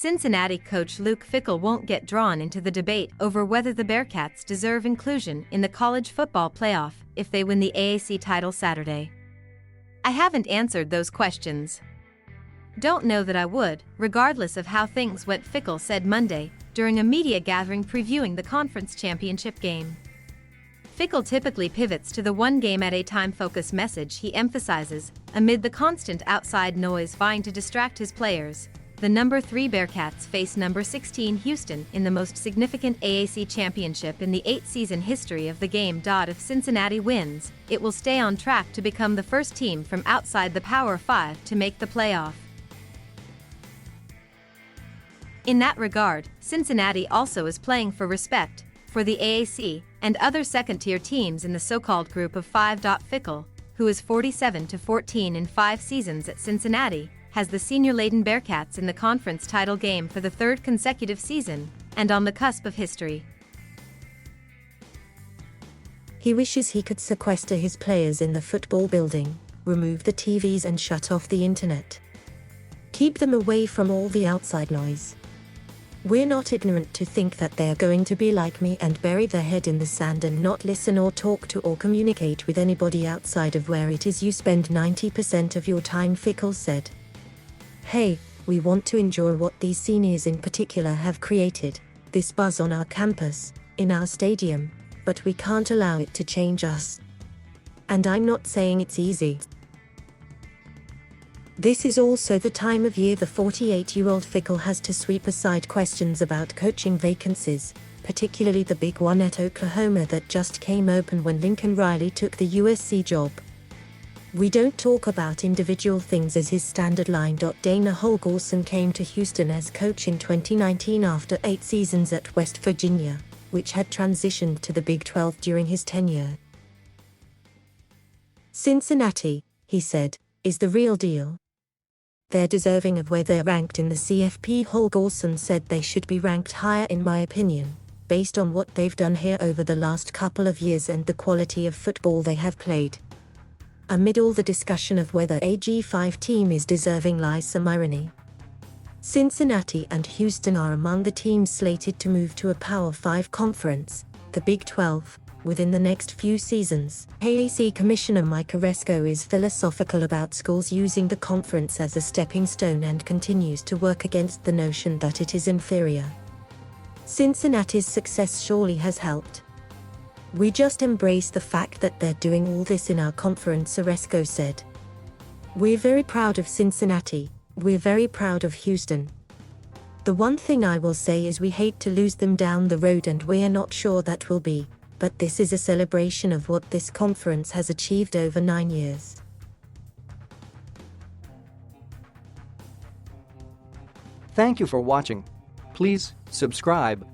Cincinnati coach Luke Fickell won't get drawn into the debate over whether the Bearcats deserve inclusion in the college football playoff if they win the AAC title Saturday. "I haven't answered those questions. Don't know that I would, regardless of how things went," Fickell said Monday during a media gathering previewing the conference championship game. Fickell typically pivots to the one-game-at-a-time focus message he emphasizes, amid the constant outside noise vying to distract his players. The number 3 Bearcats face number 16 Houston in the most significant AAC championship in the 8-season history of the game. If Cincinnati wins, it will stay on track to become the first team from outside the Power 5 to make the playoff. In that regard, Cincinnati also is playing for respect for the AAC and other second-tier teams in the so-called Group of 5. Fickell, who is 47-14 in 5 seasons at Cincinnati, has the senior-laden Bearcats in the conference title game for the 3rd consecutive season, and on the cusp of history. He wishes he could sequester his players in the football building, remove the TVs and shut off the internet. Keep them away from all the outside noise. "We're not ignorant to think that they're going to be like me and bury their head in the sand and not listen or talk to or communicate with anybody outside of where it is you spend 90% of your time," Fickell said. "Hey, we want to enjoy what these seniors in particular have created, this buzz on our campus, in our stadium, but we can't allow it to change us. And I'm not saying it's easy. This is also the time of year the 48-year-old Fickell has to sweep aside questions about coaching vacancies, particularly the big one at Oklahoma that just came open when Lincoln Riley took the USC job. We don't talk about individual things," as his standard line. Dana Holgorsen came to Houston as coach in 2019 after 8 seasons at West Virginia, which had transitioned to the Big 12 during his tenure. "Cincinnati," he said, "is the real deal. They're deserving of where they're ranked in the CFP." Holgorsen said they should be ranked higher in my opinion, based on what they've done here over the last couple of years and the quality of football they have played. Amid all the discussion of whether a G5 team is deserving lies some irony. Cincinnati and Houston are among the teams slated to move to a Power 5 conference, the Big 12, within the next few seasons. AAC Commissioner Mike Oresco is philosophical about schools using the conference as a stepping stone and continues to work against the notion that it is inferior. "Cincinnati's success surely has helped. We just embrace the fact that they're doing all this in our conference," Oresco said. "We're very proud of Cincinnati, we're very proud of Houston. The one thing I will say is we hate to lose them down the road and we're not sure that will be, but this is a celebration of what this conference has achieved over 9 years." Thank you for watching. Please subscribe.